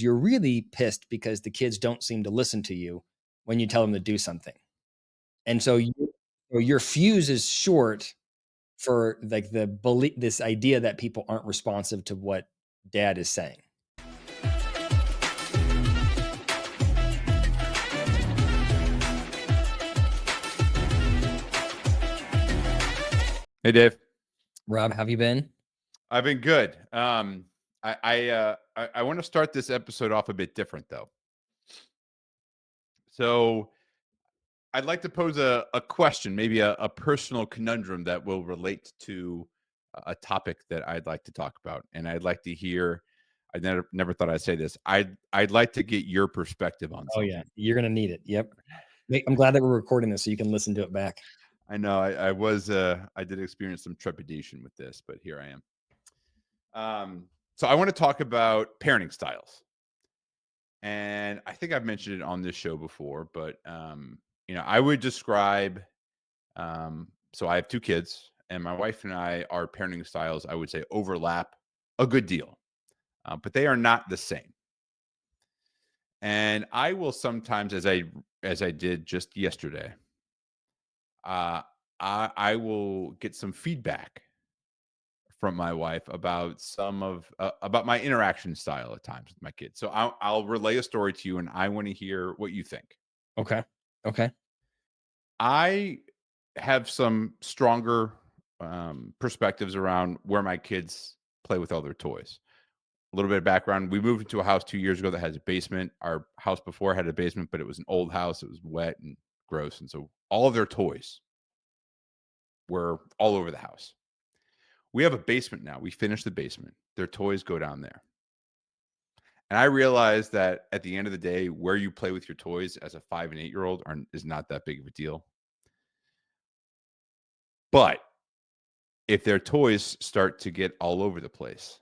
You're really pissed because the kids don't seem to listen to you when you tell them to do something. And so your fuse is short for like this idea that people aren't responsive to what dad is saying. Hey, Dave. Rob, have you been? I've been good. I want to start this episode off a bit different, though. So I'd like to pose a question, maybe a personal conundrum that will relate to a topic that I'd like to talk about, and I'd like to hear. I never thought I'd say this. I'd like to get your perspective on Oh yeah, something. you're gonna need it. Yep. I'm glad that we're recording this so you can listen to it back. I know I did experience some trepidation with this, but here I am. So I want to talk about parenting styles. And I think I've mentioned it on this show before, but I would describe. So I have two kids, and my wife and our parenting styles, I would say, overlap a good deal, but they are not the same. And I will sometimes, as I did just yesterday, uh, I will get some feedback from my wife about about my interaction style at times with my kids. So I'll relay a story to you, and I want to hear what you think. Okay. Okay. I have some stronger perspectives around where my kids play with all their toys. A little bit of background: we moved into a house 2 years ago that has a basement. Our house before had a basement, but it was an old house. It was wet and gross, and so all of their toys were all over the house. We have a basement now. We finished the basement. Their toys go down there. And I realized that at the end of the day, where you play with your toys as a 5 and 8-year-old is not that big of a deal. But if their toys start to get all over the place,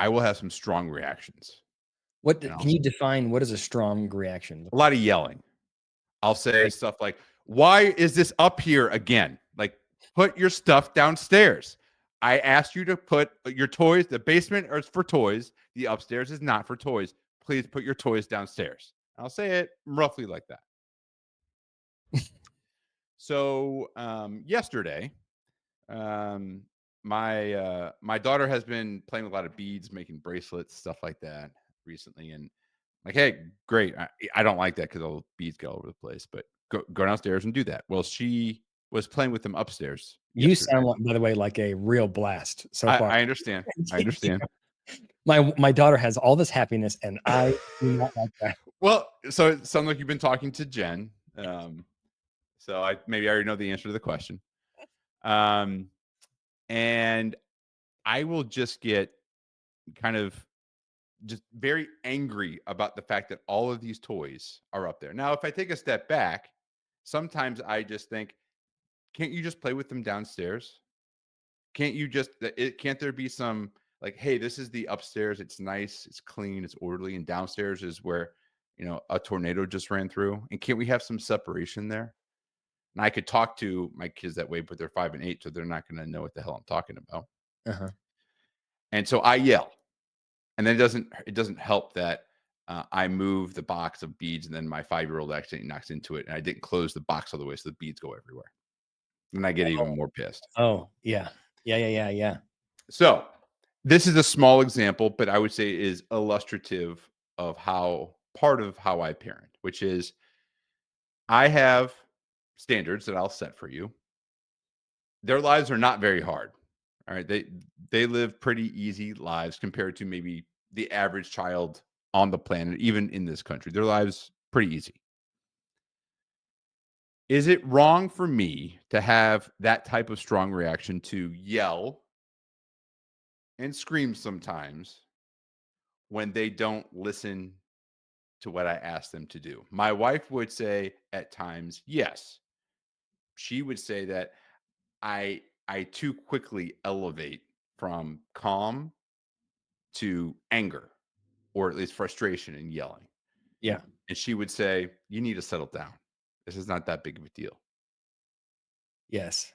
I will have some strong reactions. And Can you define what is a strong reaction? a lot of yelling. I'll say stuff like, "Why is this up here again? Like, put your stuff downstairs. I asked you to put your toys, the basement is for toys. The upstairs is not for toys. Please put your toys downstairs." I'll say it roughly like that. So yesterday, um, my daughter has been playing with a lot of beads, making bracelets, stuff like that recently, and like, hey, great. I don't like that because all the beads get all over the place, but go downstairs and do that. Well, she was playing with them upstairs You yesterday. sound like, by the way, like a real blast so I, far. I understand. I understand. My daughter has all this happiness, and I do not like that. Well, so it sounds like you've been talking to Jen. So maybe I already know the answer to the question. Um, and I will just get kind of just very angry about the fact that all of these toys are up there. Now, if I take a step back, sometimes I just think, can't you just play with them downstairs? Can't there be some like, hey, this is the upstairs, it's nice, it's clean, it's orderly, and downstairs is where, a tornado just ran through. And can't we have some separation there? And I could talk to my kids that way, but they're 5 and 8, so they're not going to know what the hell I'm talking about. Uh-huh. And so I yell. And then it doesn't help that I move the box of beads, and then my 5-year-old actually knocks into it, and I didn't close the box all the way, so the beads go everywhere. And I get even more pissed. Oh, yeah. Yeah. So this is a small example, but I would say is illustrative of part of how I parent, which is I have standards that I'll set for you. Their lives are not very hard. All right. They live pretty easy lives compared to maybe the average child on the planet, even in this country. Their lives pretty easy. Is it wrong for me to have that type of strong reaction to yell and scream sometimes when they don't listen to what I ask them to do? My wife would say at times, yes. She would say that I too quickly elevate from calm to anger, or at least frustration and yelling. Yeah. And she would say, "You need to settle down. This is not that big of a deal." Yes.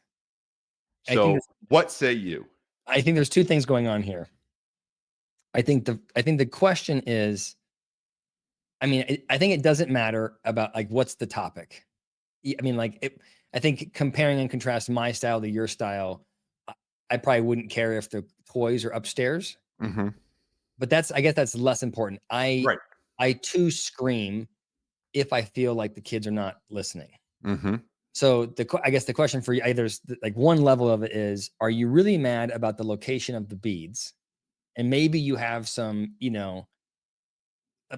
I think So, what say you? I think there's two things going on here. I think the question is, I mean, I think it doesn't matter about, like, what's the topic. I mean, like, I think comparing and contrast my style to your style, I I probably wouldn't care if the toys are upstairs, Mhm. but I guess that's less important. I Right. I too scream if I feel like the kids are not listening. Mhm. So I guess the question for you, either like one level of it is, are you really mad about the location of the beads? And maybe you have some, uh,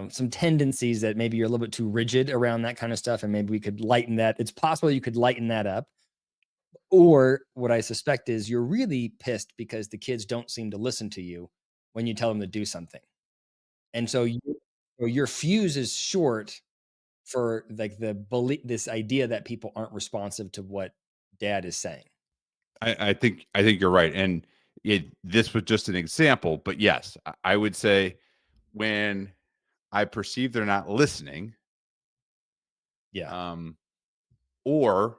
some tendencies that maybe you're a little bit too rigid around that kind of stuff, and maybe we could lighten that. It's possible you could lighten that up. Or what I suspect is you're really pissed because the kids don't seem to listen to you when you tell them to do something. And so your fuse is short for like this idea that people aren't responsive to what dad is saying. I think you're right, and this was just an example, but yes, I would say when I perceive they're not listening, Yeah. um, or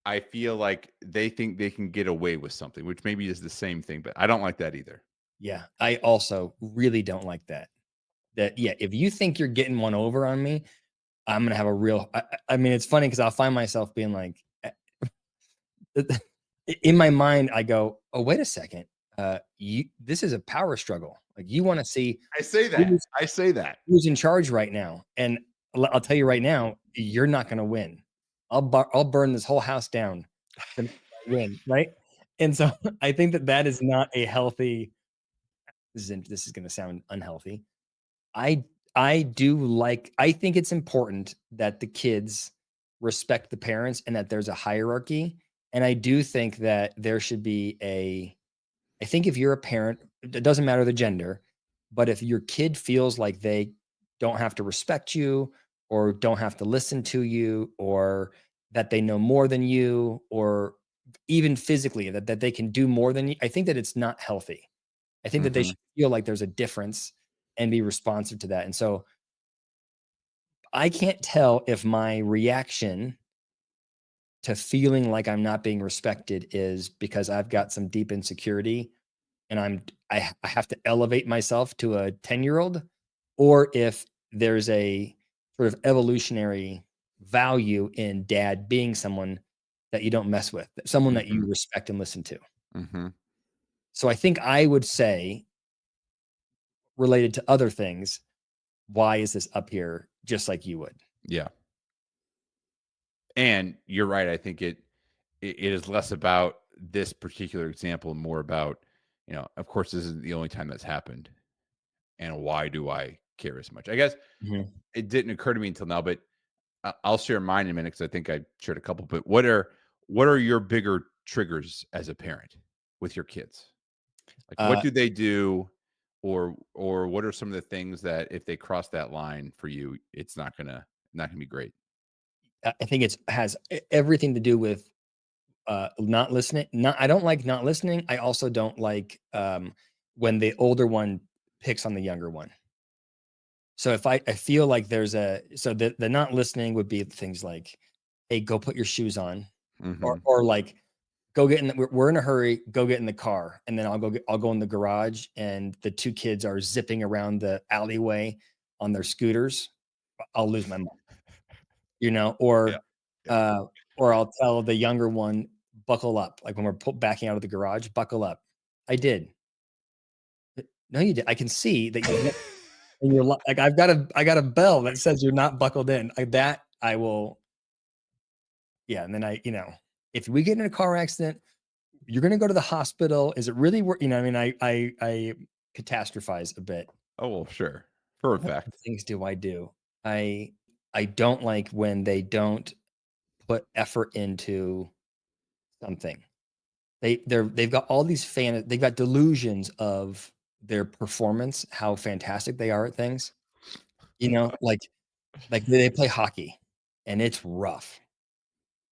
I feel like they think they can get away with something, which maybe is the same thing, but I don't like that either. Yeah. I also really don't like that. Yeah, if you think you're getting one over on me, I'm gonna have a real I mean, it's funny because 'cause I'll find myself being like, in my mind, I go, "Oh, wait a second. You this is a power struggle. Like, you wanna see I say that. who's I say that. who's in charge right now, and I'll tell you right now, you're not gonna win. I'll burn this whole house down to win," right? And so, I think that is not a healthy. This is gonna sound unhealthy. I I think it's important that the kids respect the parents and that there's a hierarchy, and I do think that there should be I think if you're a parent, it doesn't matter the gender, but if your kid feels like they don't have to respect you or don't have to listen to you or that they know more than you or even physically that they can do more than you, I think that it's not healthy. I think that they Mhm. should feel like there's a difference and be responsive to that. And so I can't tell if my reaction to feeling like I'm not being respected is because I've got some deep insecurity and I have to elevate myself to a 10-year-old, or if there's a sort of evolutionary value in dad being someone that you don't mess with, someone that you Mhm. respect and listen to. Mhm. So I think I would say, related to other things, why is this up here just like you would? Yeah. And you're right. I think it is less about this particular example, and more about, of course, this isn't the only time that's happened. And why do I care as much? I guess Mhm. it didn't occur to me until now, but I'll share mine in a minute because I think I shared a couple. But what are your bigger triggers as a parent with your kids? Like, what Uh, do they do, or what are some of the things that if they cross that line for you, it's not gonna be great? I think it's has everything to do with not listening. Not I don't like not listening. I also don't like when the older one picks on the younger one. So if I feel like there's a so the not listening would be things like, "Hey, go put your shoes on," Hmm. or like, "Go get in. We're in a hurry. Go get in the car," and then I'll go in the garage, and the two kids are zipping around the alleyway on their scooters. I'll lose my mind. Yeah. Yeah. Uh, or I'll tell the younger one, "Buckle up." Like, when we're backing out of the garage, "Buckle up." "I did." "No, you did I can see that you're not and you're like, I got a bell that says you're not buckled in." That I will yeah, and then if we get in a car accident, you're gonna go to the hospital. Is it really wor I mean, I catastrophize a bit. Oh, well, sure. For a What fact. things do I do? I I don't like when they don't put effort into something. They've got all they've got delusions of their performance, how fantastic they are at things. Like they play hockey and it's rough.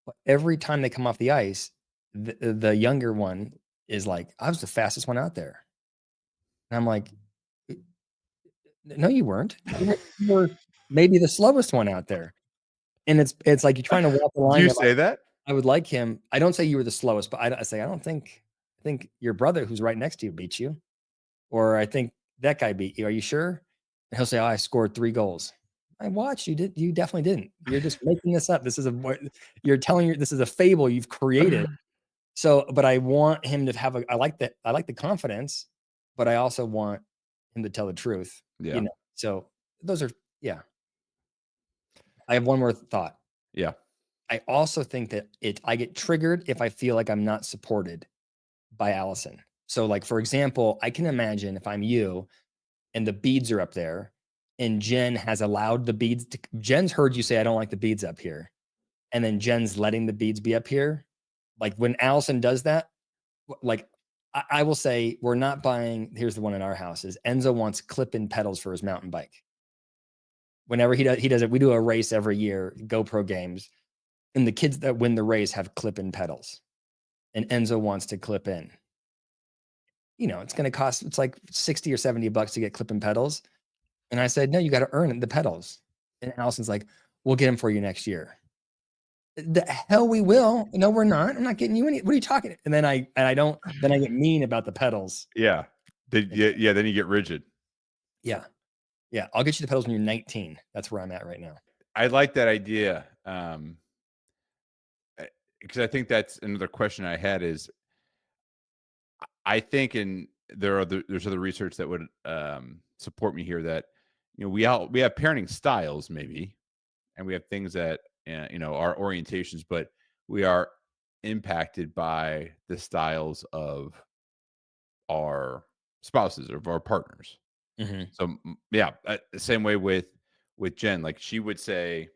But every time they come off the ice, the younger one is like, "I was the fastest one out there." And I'm like, "N no, you weren't. You were maybe the slowest one out there." And it's like you're trying to walk the Do line you of, say that? I would like him. I don't say you were the slowest, but I say, I don't think I think your brother who's right next to you beats you." or I think that guy beat you. Are you sure? And he'll say, "Oh, I scored 3 goals." I watched. You definitely didn't. You're just making this up. This is a what you're telling your this is a fable you've created. So, but I want him to have a I like the confidence, but I also want him to tell the truth, you Yeah. know? So, those are yeah. I have one more thought. Yeah. I also think that I get triggered if I feel like I'm not supported by Allison. So, like, for example, I can imagine if I'm you and the beads are up there and Jen has allowed the beads to Jen's heard you say, "I don't like the beads up here." And then Jen's letting the beads be up here. Like, when Allison does that, like, I will say, "We're not buying" here's the one in our house, is Enzo wants clip-in pedals for his mountain bike. Whenever he does it, we do a race every year, GoPro games, and the kids that win the race have clip-in pedals, and Enzo wants to clip in. It's gonna cost it's like 60 or 70 bucks to get clip-in pedals, and I said, "No, you gotta earn the pedals." And Allison's like, "We'll get them for you next year." The hell we will. No, we're not. I'm not getting you any what are you talking and I don't then I get mean about the pedals. Yeah. Yeah, then you get rigid. Yeah. Yeah, I'll get you the pedals when you're 19. That's where I'm at right now. I like that idea, because I think that's another question I had is I think there's other research that would, support me here that, we have parenting styles maybe, and we have things that, are orientations, but we are impacted by the styles of our spouses, or of our partners. Mhm. So, yeah, the same way with Jen, like, she would say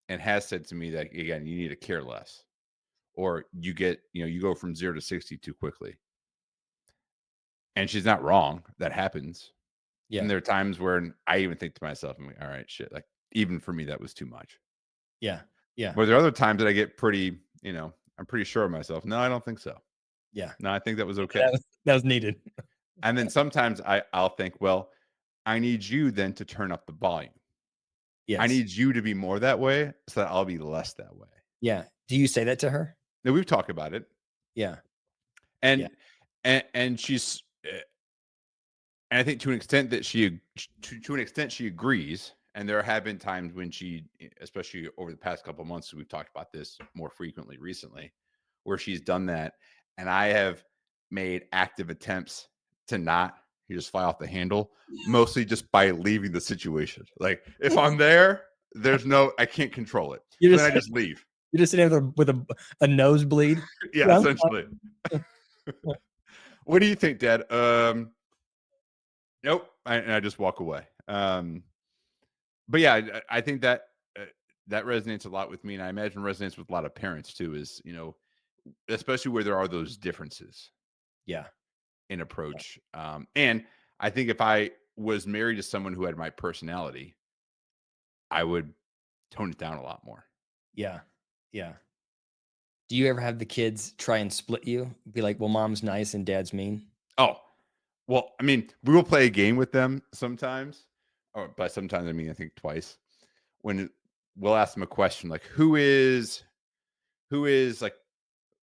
and has said to me that, again, "You need to care less," or you go from 0 to 60 too quickly. And she's not wrong, that happens. And Yeah. there are times where I even think to myself, I'm like, "All right, shit," like, even for me, that was too much. Yeah. Yeah. But there are other times that I get pretty, I'm pretty sure of myself. "No, I don't think so. Yeah. No, I think that was okay." That was needed. And then sometimes I'll think, "Well, I need you then to turn up the volume. I Yes. need you to be more that way so that I'll be less that way." Yeah. Do you say that to her? Now we've talked about it, Yeah. Yeah. and and she's, and I think to an extent that to an extent she agrees, and there have been times when especially over the past couple of months, we've talked about this more frequently recently, where she's done that, and I have made active attempts to not. You just fly off the handle, mostly just by leaving the situation. Like if I'm there, I can't control it, You're so then just I just leave. you're just sitting there with a nosebleed. Yeah, Yeah, I'm essentially. fine. What do you think, Dad? Nope, and I just walk away. But yeah, I think that uh, that resonates a lot with me, and I imagine resonates with a lot of parents too. Is especially where there are those differences Yeah. in approach. And I think if I was married to someone who had my personality, I would tone it down a lot more. Yeah. Yeah. Do you ever have the kids try and split you? Be like, "Well, mom's nice and dad's mean?" Oh, well, I mean, we will play a game with them sometimes, or by sometimes I mean I think twice. When we'll ask them a question like, who is like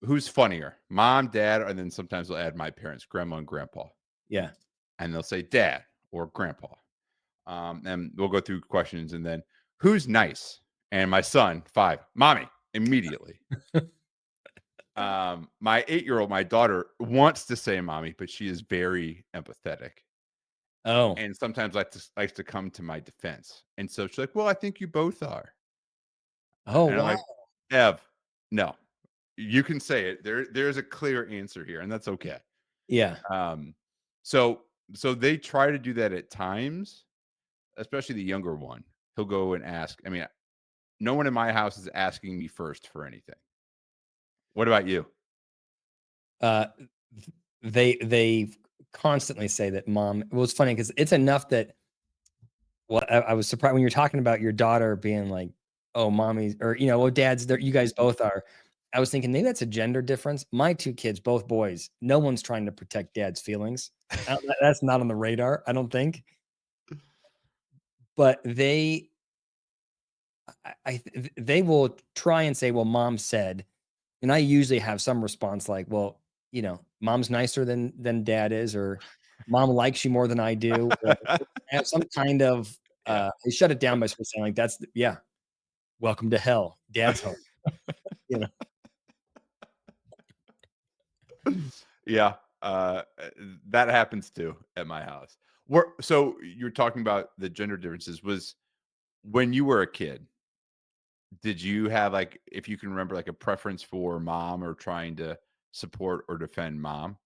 who's funnier, mom, dad, and then sometimes they'll add my parents, grandma and grandpa, Yeah. and they'll say dad or grandpa. And we'll go through questions, and then who's nice? And my son, 5, mommy, immediately. My 8-year-old, my daughter, wants to say mommy, but she is very empathetic, Oh. and sometimes likes to come to my defense. And so she's like, "Well, I think you both are." Oh, And I'm wow. like, "Ev, no, you can say it. There's a clear answer here, and that's okay." Yeah. Um, so so they try to do that at times, especially the younger one. He'll go and ask. I mean, no one in my house is asking me first for anything. What about you? Uh, they constantly say that mom well, it's funny because it's enough that well, I was surprised when you're talking about your daughter being like, "Oh, mommy's" or, "Well, dad's there you guys both are." I was thinking maybe that's a gender difference. My 2 kids, both boys, no one's trying to protect dad's feelings. That's not on the radar, I don't think. But they will try and say, "Well, mom said," and I usually have some response like, "Well, mom's nicer than dad is," or mom likes you more than I do, or have some kind of, Yeah. they shut it down by sort of saying like, "That's the yeah, welcome to hell, dad's home," you know? Yeah, that happens too at my house. So you're talking about the gender differences. Was when you were a kid, did you have, like, if you can remember, like, a preference for mom or trying to support or defend mom?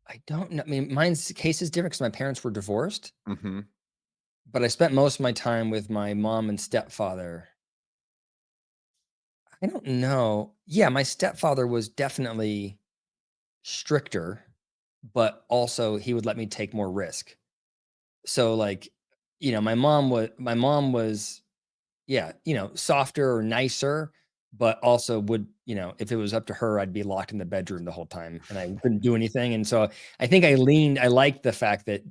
I don't know, I mean, mine's case is different because my parents were divorced, Mhm. but I spent most of my time with my mom and stepfather. I don't know. Yeah, my stepfather was definitely stricter, but also he would let me take more risk. So, like, my mom was, yeah, softer or nicer, but also would, if it was up to her, I'd be locked in the bedroom the whole time and I couldn't do anything. And so I think I liked the fact that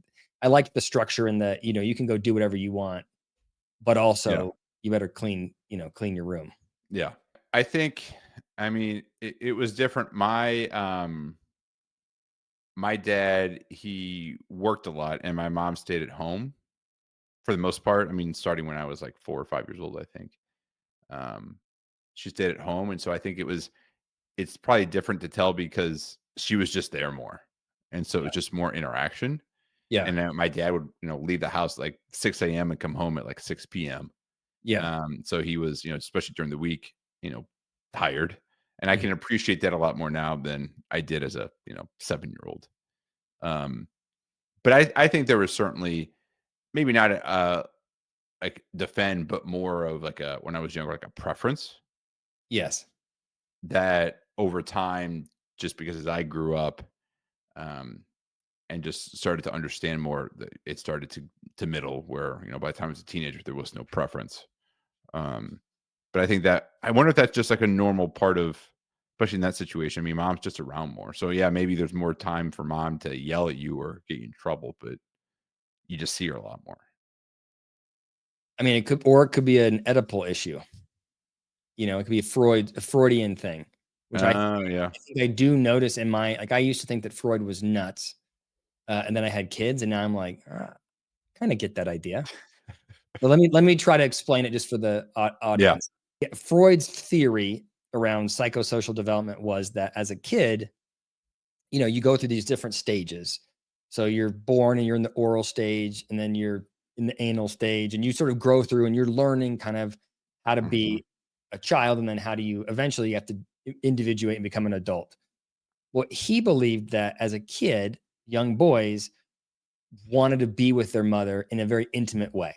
I liked the structure and the, you can go do whatever you want, but Yeah. also you better clean your room. Yeah. I think, I mean, it was different. My dad, he worked a lot and my mom stayed at home for the most part. I mean, starting when I was like 4 or 5 years old, I think. Um, she stayed at home, and so I think it's probably different to tell because she was just there more, and so it Yeah. was just more interaction. Yeah. And then my dad would, leave the house like 6 a.m. and come home at like 6 p.m. Yeah. So he was, especially during the week, you know, tired. And I Mhm. can appreciate that a lot more now than I did as a, 7-year-old. Um, but I think there was certainly maybe not like defend, but more of like a when I was younger, like a preference Yes. that over time, just because as I grew up, um, and just started to understand more, that it started to middle where, by the time I was a teenager, there was no preference. Um, but I think that I wonder if that's just like a normal part of, especially in that situation. I mean, mom's just around more. So yeah, maybe there's more time for mom to yell at you or get you in trouble, but you just see her a lot more. I mean, it could be an Oedipal issue. It could be a Freudian thing, which Oh yeah. I think I do notice in my like, I used to think that Freud was nuts, and then I had kids, and now I'm like, kinda get that idea. But let me try to explain it just for the Yeah. audience. Yeah, Freud's theory around psychosocial development was that as a kid, you go through these different stages. So you're born and you're in the oral stage, and then you're in the anal stage, and you sort of grow through and you're learning kind of how to Hmm. be a child, and then how do you eventually you have to individuate and become an adult. Well, he believed that as a kid, young boys wanted to be with their mother in a very intimate way.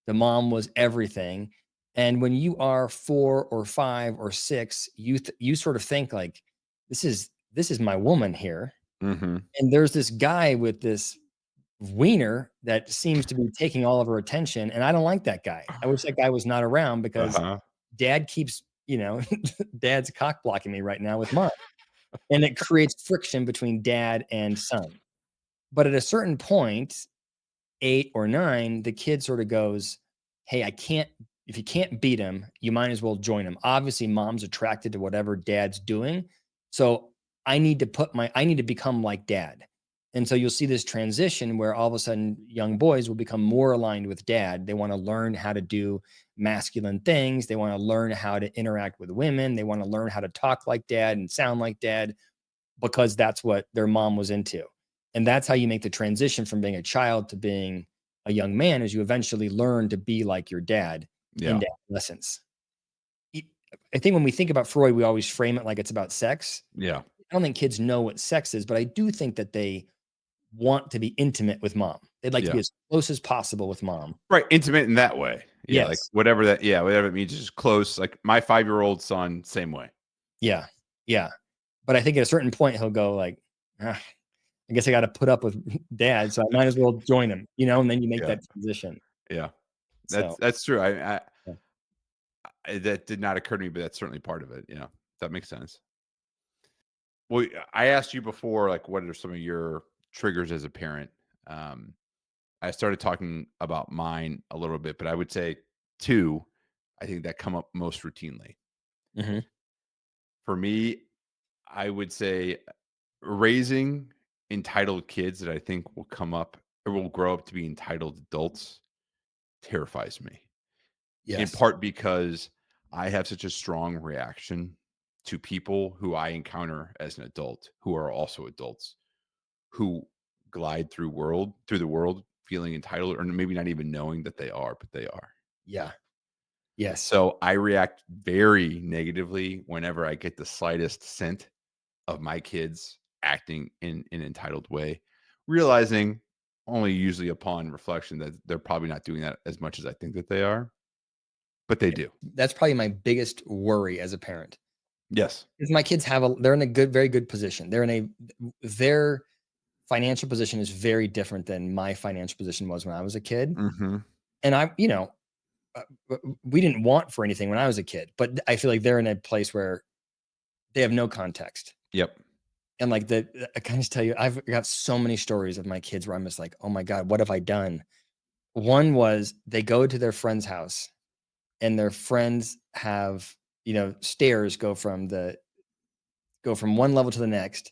The mom was everything. And when you are 4 or 5 or 6, you sort of think like, this is my woman here. Hmm. And there's this guy with this wiener that seems to be taking all of her attention. And I don't like that guy. I wish that guy was not around because Uh-huh. dad keeps, dad's cock blocking me right now with mom. And it creates friction between dad and son. But at a certain point, 8 or 9, the kid sort of goes, "Hey, I can't if you can't beat him, you might as well join him. Obviously, mom's attracted to whatever dad's doing, so I need to become like dad." And so you'll see this transition where all of a sudden young boys will become more aligned with dad. They wanna learn how to do masculine things. They wanna learn how to interact with women. They wanna learn how to talk like dad and sound like dad because that's what their mom was into. And that's how you make the transition from being a child to being a young man is you eventually learn to be like your dad Yeah. into adolescence. E I think when we think about Freud, we always frame it like it's about sex. Yeah. I don't think kids know what sex is, but I do think that they want to be intimate with mom. They'd like to Yeah. be as close as possible with mom. Right. Intimate in that way. Yeah. Like Yes. whatever that, yeah, whatever it means, just close. Like my 5-year-old son, same way. Yeah. Yeah. But I think at a certain point he'll go like, "Ah, I guess I gotta put up with dad, so I might as well join him," and then you make Yeah. that transition. Yeah. That's So, that's true. yeah. That did not occur to me, but that's certainly part of it. Yeah. That makes sense. Well, I asked you before, like, what are some of your triggers as a parent? Um, I started talking about mine a little bit, but I would say two, I think that come up most routinely. Mhm. For me, I would say raising. entitled kids that I think will come up or will grow up to be entitled adults terrifies me. In Yes. part because I have such a strong reaction to people who I encounter as an adult who are also adults who glide through the world feeling entitled or maybe not even knowing that they are, but they are. Yeah. Yes. So I react very negatively whenever I get the slightest scent of my kids acting in an entitled way, realizing only usually upon reflection that they're probably not doing that as much as I think that they are, but they do. That's probably my biggest worry as a parent. Yes. Is my kids have a they're in a good very good position. Their financial position is very different than my financial position was when I was a kid. Mhm. And uh, we didn't want for anything when I was a kid, but I feel like they're in a place where they have no context. Yep. And like I can just tell you, I've got so many stories of my kids where I'm just like, oh my God, what have I done? One was they go to their friend's house and their friends have, stairs go from one level to the next,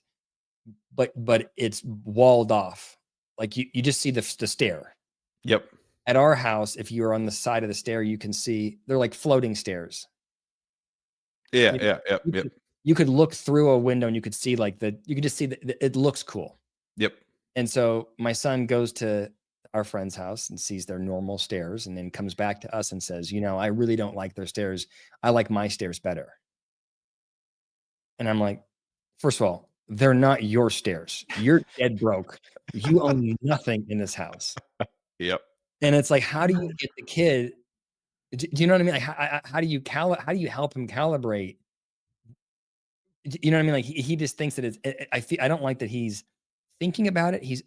but it's walled off. Like you just see the stair. Yep. At our house, if you're on the side of the stair, you can see they're like floating stairs. Yeah, You yeah, yep, you yep, could you could look through a window and you could see like you could just see it looks cool. yep. And so my son goes to our friend's house and sees their normal stairs and then comes back to us and says, I really don't like their stairs. I like my stairs better. And I'm like, first of all, they're not your stairs. You're dead broke. You own nothing in this house. Yep. And it's like, how do you get the kid? Do you know what I mean? Like, how do you how do you help him calibrate? You know what I mean? Like he just thinks that I don't like that he's thinking about it. He's,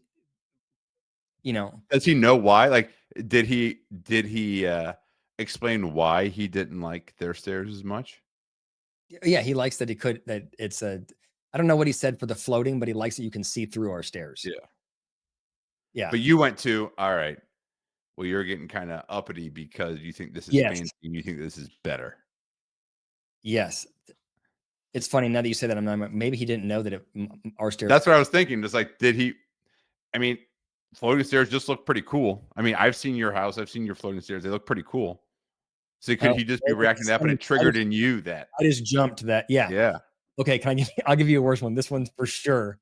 you know, Does he know why? Like, did he explain why he didn't like their stairs as much? yeah, he likes that it's I don't know what he said for the floating, but he likes that you can see through our stairs. Yeah. Yeah. But you went to, "All right, well, you're getting kinda uppity because you think this is Yes. fancy and you think this is better." Yes. It's funny now that you say that. Maybe he didn't know that our stairs. That's what I was thinking, just like, did he I mean, floating stairs just look pretty cool. I mean, I've seen your house, I've seen your floating stairs, they look pretty cool. So could Oh, he just be reacting to that, but it I triggered just in you that I just jumped to that. Yeah. yeah. Okay. I'll give you a worse one. This one's for sure.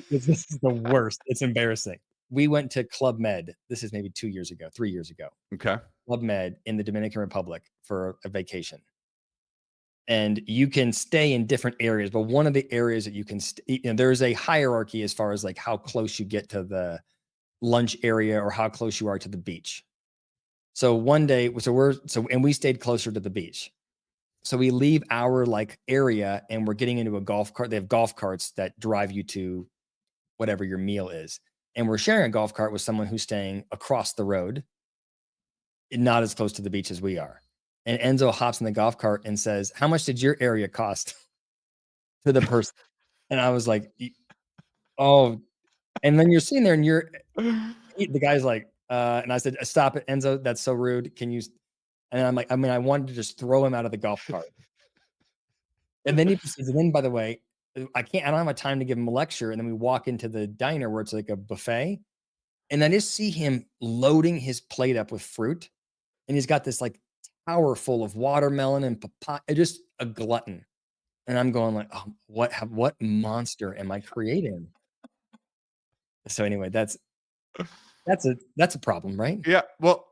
This is the worst. It's embarrassing. We went to Club Med. This is maybe 2 years ago, 3 years ago. Okay. Club Med in the Dominican Republic for a vacation. And you can stay in different areas, but one of the areas that you can, there's a hierarchy as far as like how close you get to the lunch area or how close you are to the beach. So one day, and we stayed closer to the beach. So we leave our like area and we're getting into a golf cart. They have golf carts that drive you to whatever your meal is. And we're sharing a golf cart with someone who's staying across the road, not as close to the beach as we are. And Enzo hops in the golf cart and says, "How much did your area cost?" to the person. And I was like, "Oh." And then you're sitting there and the guy's like, and I said, "Stop it, Enzo. That's so rude. Can you?" And I'm like, I wanted to just throw him out of the golf cart. And then he proceeds. And then, by the way, I don't have time to give him a lecture. And then we walk into the diner where it's like a buffet. And I just see him loading his plate up with fruit. And he's got this like tower full of watermelon and papaya, just a glutton. And I'm going like, oh, what monster am I creating? So anyway, that's a problem, right? Yeah, well,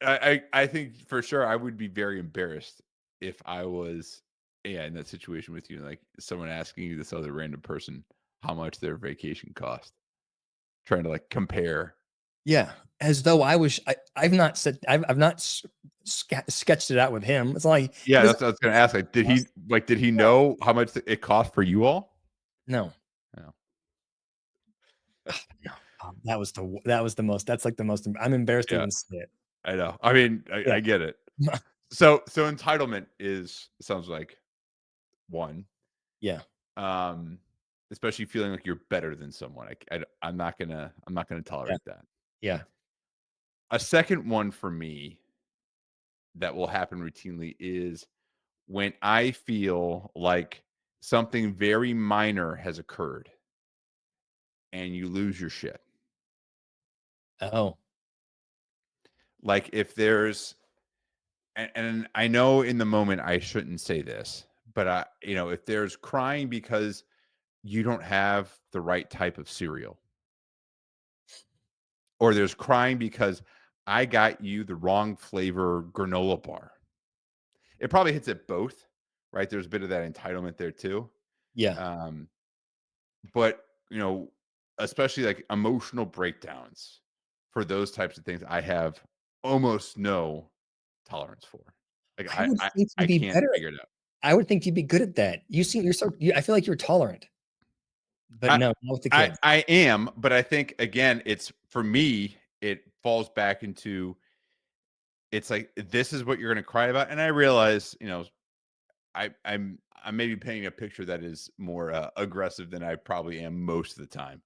I think for sure I would be very embarrassed if I was, yeah, in that situation with you, like someone asking you this other random person how much their vacation cost, trying to like compare. Yeah, as though I've not said I've not sketched it out with him. It's like he Yeah, doesn't that's what I was gonna ask. Like did he no, know how much it cost for you all? no, No. no. That was the most. That's like the most. I'm embarrassed to Yeah, even say it. I know. I mean, Yeah, I get it. So entitlement is sounds like one. yeah, Um, especially feeling like you're better than someone. I'm not gonna yeah, tolerate that. yeah, A second one for me that will happen routinely is when I feel like something very minor has occurred and you lose your shit. Oh, Like if there's and I know in the moment I shouldn't say this, but if there's crying because you don't have the right type of cereal, or there's crying because I got you the wrong flavor granola bar. It probably hits at both, right? There's a bit of that entitlement there too. yeah. Um, but especially like emotional breakdowns for those types of things, I have almost no tolerance for. Like I would think I you'd be can't better at figure it out. I would think you'd be good at that. You're so I feel like you're tolerant, but I no, not with the kids. I am, but I think again, it's for me, it falls back into it's like this is what you're gonna cry about. And I realize, I'm maybe painting a picture that is more aggressive than I probably am most of the time.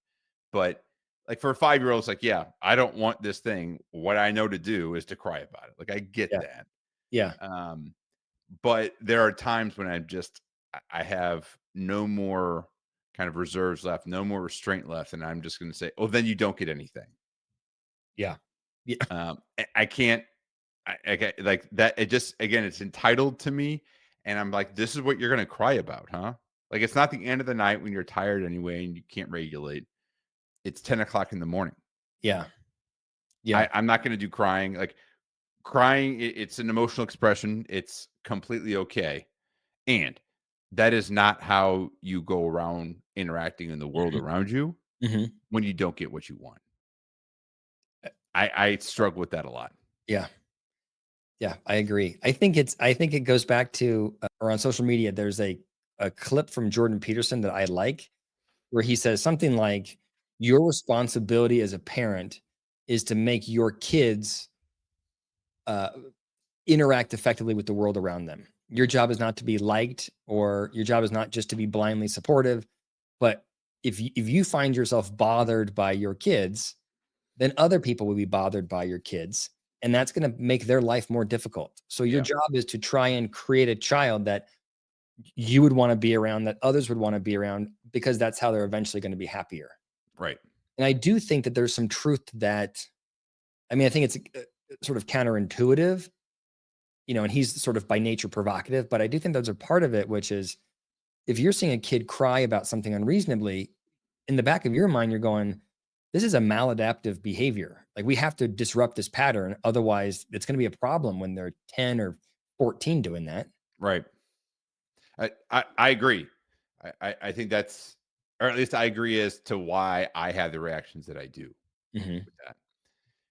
But like for a 5-year-old, it's like, yeah, I don't want this thing. What I know to do is to cry about it. Like I get Yeah, that. yeah, Um, but there are times when I have no more kind of reserves left, no more restraint left, and I'm just going to say, "Oh, then you don't get anything." yeah, yeah, I can't. Like that. It just again, it's entitled to me, and I'm like, "This is what you're going to cry about, huh?" Like it's not the end of the night when you're tired anyway and you can't regulate. It's 10 o'clock in the morning. yeah, yeah. I'm not going to do crying. Like crying, it's an emotional expression. It's completely okay. And that is not how you go around interacting in the world Mhm, around you mhm. when you don't get what you want. I struggle with that a lot. Yeah, yeah, I agree. I think it goes back to, or on social media, there's a clip from Jordan Peterson that I like, where he says something like, "Your responsibility as a parent is to make your kids, uh, interact effectively with the world around them. Your job is not to be liked, or your job is not just to be blindly supportive, but if you find yourself bothered by your kids, then other people will be bothered by your kids, and that's going to make their life more difficult. So your Yeah, job is to try and create a child that you would want to be around, that others would want to be around, because that's how they're eventually going to be happier." right. And I do think that there's some truth to that. I mean, I think it's sort of counterintuitive, and he's sort of by nature provocative, but I do think those are part of it, which is, if you're seeing a kid cry about something unreasonably, in the back of your mind, you're going, this is a maladaptive behavior. Like, we have to disrupt this pattern. Otherwise, it's going to be a problem when they're 10 or 14 doing that. Right. I agree. I think that's, or at least I agree as to why I have the reactions that I do Hmm. with that.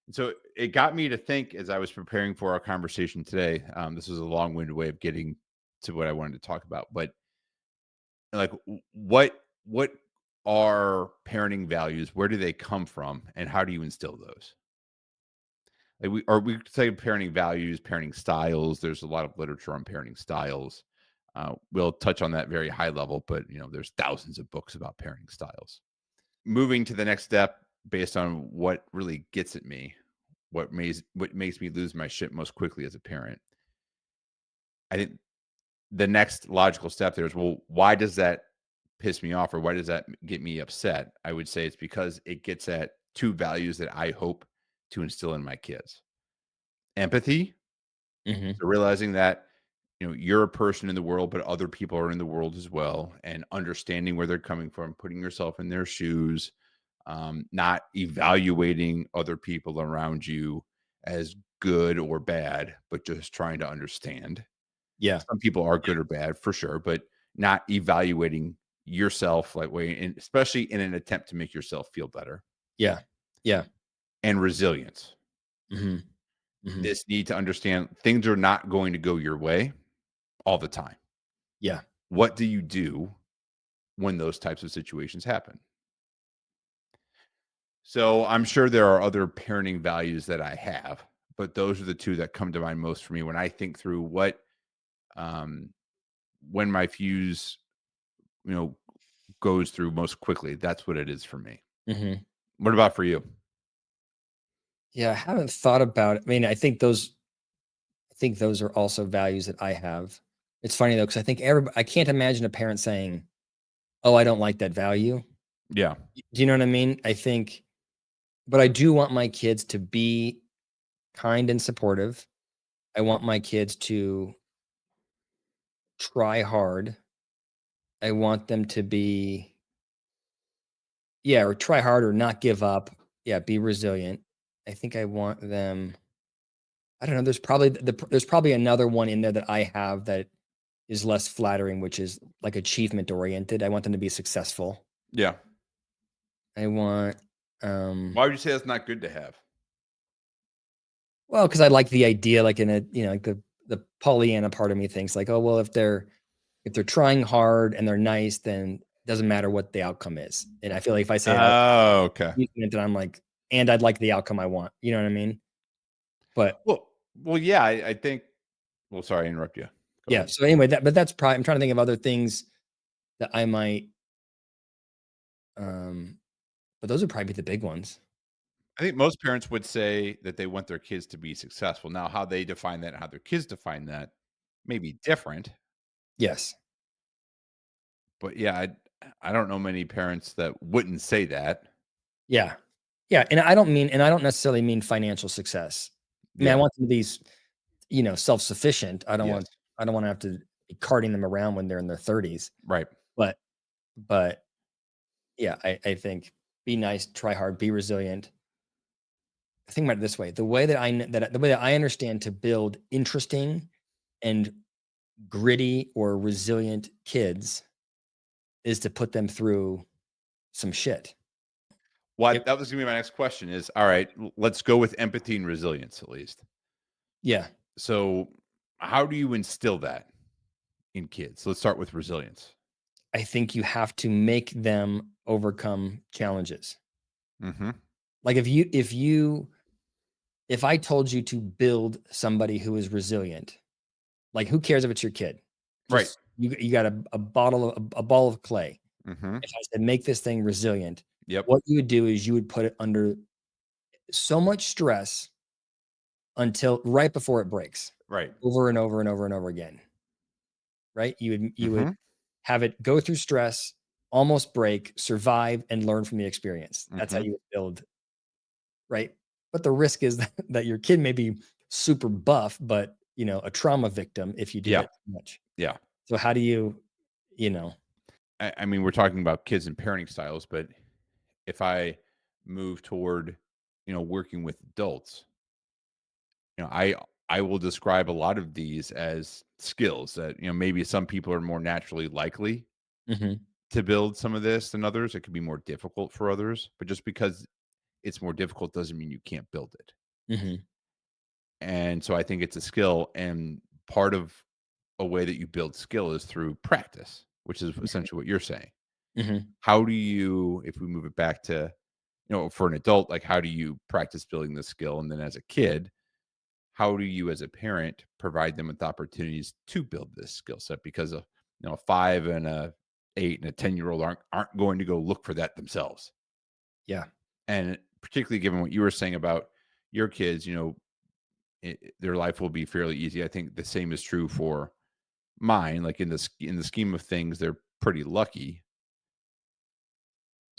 And so it got me to think as I was preparing for our conversation today. This was a long-winded way of getting to what I wanted to talk about, but like, what are parenting values? Where do they come from, and how do you instill those? Like we could say parenting values, parenting styles. There's a lot of literature on parenting styles. We'll touch on that very high level, but there's thousands of books about parenting styles. Moving to the next step, based on what really gets at me, what makes me lose my shit most quickly as a parent. I think the next logical step there is, well, why does that piss me off, or why does that get me upset? I would say it's because it gets at two values that I hope to instill in my kids: empathy, Hmm. so realizing that you're a person in the world, but other people are in the world as well, and understanding where they're coming from, putting yourself in their shoes, not evaluating other people around you as good or bad, but just trying to understand. Yeah. Some people are Yeah. good or bad for sure, but not evaluating yourself like way, and especially in an attempt to make yourself feel better. Yeah. Yeah. And resilience. Hmm. Hmm. This need to understand things are not going to go your way all the time. Yeah. What do you do when those types of situations happen? So I'm sure there are other parenting values that I have, but those are the two that come to mind most for me when I think through um, when my fuse, you know, goes through most quickly. That's what it is for me. Hmm. What about for you? Yeah. I haven't thought about it. I mean, I think those are also values that I have. It's funny though, because I think I can't imagine a parent saying, "Oh, I don't like that value." Yeah. Do you know what I mean? I think but I do want my kids to be kind and supportive. I want my kids to try hard. I want them to be yeah, or try hard or not give up. Yeah, be resilient. I think I want them I don't know, there's probably another one in there that I have that is less flattering, which is, like, achievement oriented. I want them to be successful. Yeah. I want, um Why would you say that's not good to have? well, because I like the idea, like, in a like, the Pollyanna part of me thinks, like, "Oh, well, if they're trying hard and they're nice, then it doesn't matter what the outcome is." And I feel like if I say, "Oh, Oh, okay. then I'm like, "And I'd like the outcome I want." You know what I mean? But Well, yeah, I think well, sorry, I interrupt you. Go yeah, ahead. so anyway, that but that's probably I'm trying to think of other things that I might, um but those would probably be the big ones. I think most parents would say that they want their kids to be successful. Now, how they define that and how their kids define that may be different, Yes. but yeah, I don't know many parents that wouldn't say that. Yeah. Yeah, and I don't necessarily mean financial success. I mean, I Yeah. want them to be self-sufficient. Yes. I don't wanna have to be carting them around when they're in their 30s. Right. But but, yeah, I think be nice, try hard, be resilient. Think about it this way, the way that I understand to build interesting and gritty or resilient kids is to put them through some shit. What Yep. that was gonna be my next question is, all right, let's go with empathy and resilience at least. Yeah. So, how do you instill that in kids? Let's start with resilience. I think you have to make them overcome challenges. Mhm. Like if I told you to build somebody who is resilient, like who cares if it's your kid? Right. Just you got a ball of clay. Mhm. If I said make this thing resilient, Yep. what you would do is you would put it under so much stress until right before it breaks Right. over and over and over and over again, right? You would Mhm. have it go through stress, almost break, survive, and learn from the experience. That's how Mhm. you would build, right? But the risk is that your kid may be super buff, but a trauma victim if you did Yeah. that too much. Yeah. So how do you, you know? I mean, we're talking about kids and parenting styles, but if I move toward, working with adults, I will describe a lot of these as skills that, maybe some people are more naturally likely Mhm, to build some of this than others. It could be more difficult for others, but just because it's more difficult doesn't mean you can't build it. mhm, And so I think it's a skill, and part of a way that you build skill is through practice, which is essentially what you're saying. mhm, How do you, if we move it back to, for an adult, like how do you practice building this skill? And then as a kid, how do you as a parent provide them with opportunities to build this skill set? Because a 5 and a 8 and a 10-year-old aren't going to go look for that themselves. yeah, And particularly given what you were saying about your kids, their life will be fairly easy. I think the same is true for mine. Like in the scheme of things, they're pretty lucky.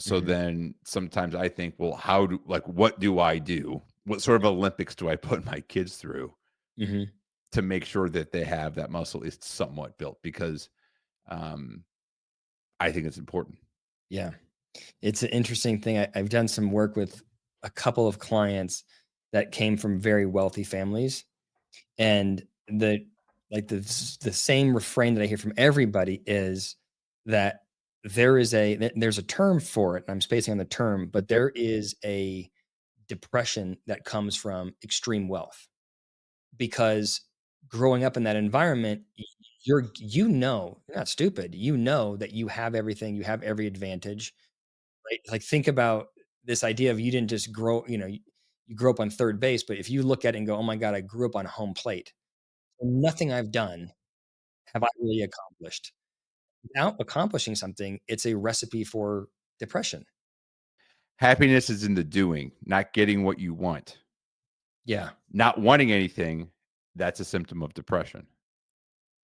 So mhm, then sometimes I think, well, what do I do? What sort of Olympics do I put my kids through mhm, to make sure that they have that muscle at least somewhat built? Because um, I think it's important. yeah. It's an interesting thing. I've done some work with a couple of clients that came from very wealthy families, and the same refrain that I hear from everybody is that there's a term for it, and I'm spacing on the term, but there is a depression that comes from extreme wealth because growing up in that environment, you're not stupid. You know that you have everything, you have every advantage. Right? Like, think about this idea of you didn't just you grew up on third base, but if you look at it and go, "Oh my god, I grew up on home plate. So nothing I've done have I really accomplished." Without accomplishing something, it's a recipe for depression. Happiness is in the doing, not getting what you want. Yeah. Not wanting anything, that's a symptom of depression.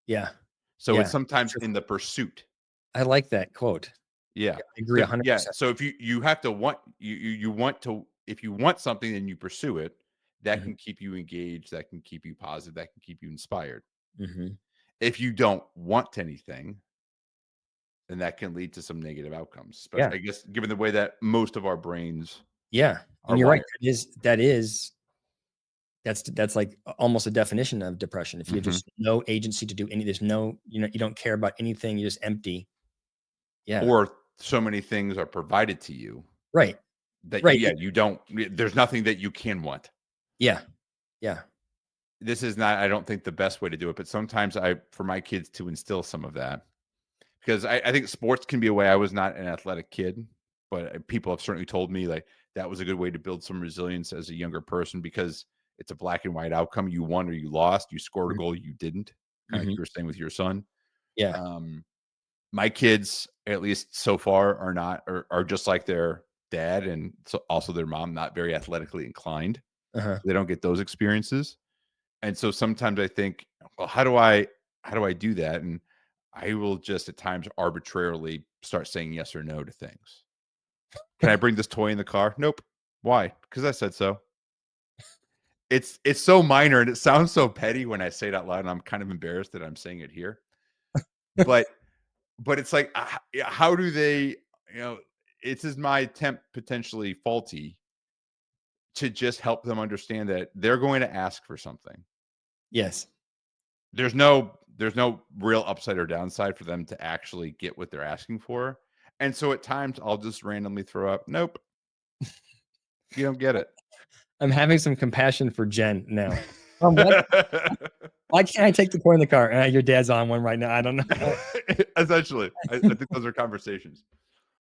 Yeah. So it's Yeah. sometimes Sure. in the pursuit. I like that quote. Yeah. Yeah, I agree So yeah, 100%. so if you have to want you want to if you want something and you pursue it, that Mhm, can keep you engaged, that can keep you positive, that can keep you inspired. mhm. If you don't want anything, then that can lead to some negative outcomes, Yeah, especially, I guess, given the way that most of our brains yeah, are and you're right. wired. That's like almost a definition of depression. If you have Mhm. just no agency to do any there's no you don't care about anything, you're just empty. Yeah. Or so many things are provided to you Right, that right. you don't there's nothing that you can want. Yeah, yeah. This is not, I don't think, the best way to do it, but sometimes I for my kids to instill some of that. Because I think sports can be a way. I was not an athletic kid, but people have certainly told me like that was a good way to build some resilience as a younger person because it's a black and white outcome. You won or you lost. You scored a Mhm, goal, you didn't. Kind of like mhm. you were saying with your son. Yeah. Um, my kids, at least so far, are not are just like their dad and so also their mom, not very athletically inclined. Uh-huh. They don't get those experiences. And so sometimes I think, well, how do I do that? And I will just at times arbitrarily start saying yes or no to things. Can I bring this toy in the car? Nope. Why? Because I said so. It's so minor and it sounds so petty when I say it out loud, and I'm kind of embarrassed that I'm saying it here. But it's like, yeah, how do they, you know, it's is my attempt potentially faulty to just help them understand that they're going to ask for something. Yes. There's no real upside or downside for them to actually get what they're asking for. And so at times I'll just randomly throw up, nope, you don't get it. I'm having some compassion for Jen now. Why can't I take the toy in the car? Your dad's on one right now. I don't know. Essentially, I think those are conversations.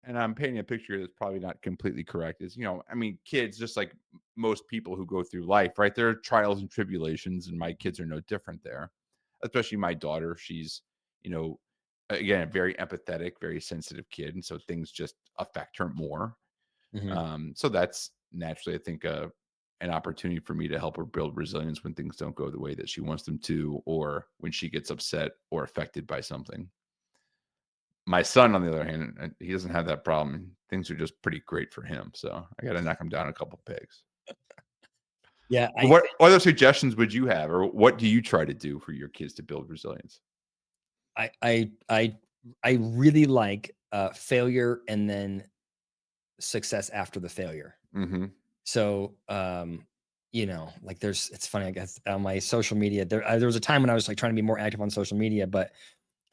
And I'm painting a picture that's probably not completely correct. Is, I mean, kids, just like most people who go through life, right? There are trials and tribulations, and my kids are no different there. Especially my daughter, she's, you know, again, a very empathetic, very sensitive kid, and so things just affect her more. Mhm. So that's naturally, I think, an opportunity for me to help her build resilience when things don't go the way that she wants them to, or when she gets upset or affected by something. My son, on the other hand, he doesn't have that problem. Things are just pretty great for him. So I got to knock him down a couple pegs. Yeah, But I what think other suggestions would you have, or what do you try to do for your kids to build resilience? I I I I really like, failure and then success after the failure. Hmm. So, like it's funny, I guess on my social media, there was a time when I was like trying to be more active on social media, but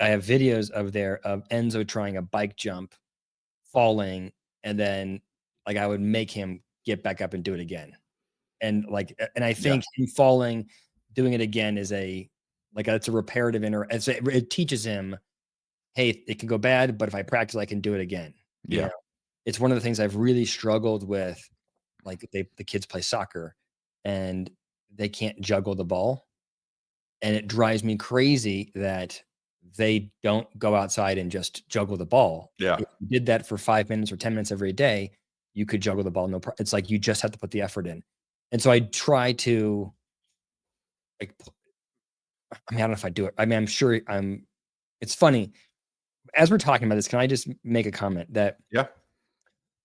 I have videos of Enzo trying a bike jump, falling, and then like I would make him get back up and do it again. And I Yeah. think him falling, doing it again is it's a reparative it teaches him, hey, it can go bad, but if I practice, I can do it again. You Yeah. know, it's one of the things I've really struggled with. Like the kids play soccer and they can't juggle the ball. And it drives me crazy that they don't go outside and just juggle the ball. Yeah. If you did that for 5 minutes or 10 minutes every day, you could juggle the ball. It's like you just have to put the effort in. And so I try to like, I don't know if I do it. I mean, I'm sure it's funny. As we're talking about this, can I just make a comment that Yeah.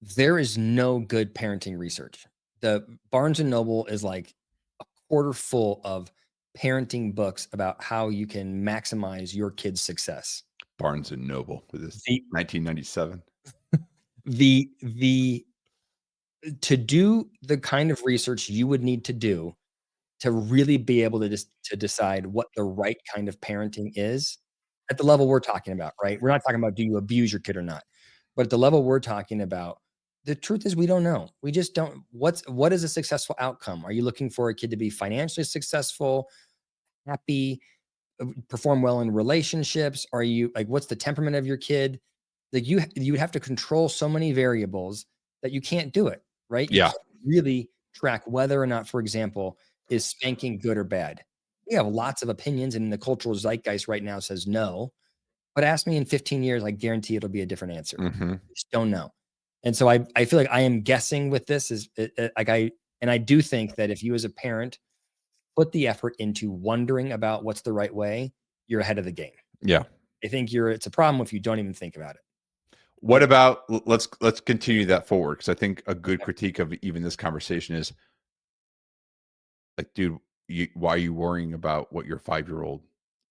there is no good parenting research? The Barnes and Noble is like a quarter full of parenting books about how you can maximize your kid's success. Barnes and Noble with this The 1997. the to do the kind of research you would need to do to really be able to decide what the right kind of parenting is at the level we're talking about, right? We're not talking about do you abuse your kid or not, but at the level we're talking about, the truth is we don't know. We just don't. What is a successful outcome? Are you looking for a kid to be financially successful, happy, perform well in relationships? Are you like what's the temperament of your kid? Like you would have to control so many variables that you can't do it, right? You Yeah. can't really track whether or not, for example, is spanking good or bad. We have lots of opinions, and the cultural zeitgeist right now says no. But ask me in 15 years, I guarantee it'll be a different answer. Hmm. I just don't know. And so I feel like I am guessing with this and I do think that if you as a parent put the effort into wondering about what's the right way, you're ahead of the game. Yeah. I think it's a problem if you don't even think about it. What about let's continue that forward because I think a good critique of even this conversation is like, dude, why are you worrying about what your 5-year old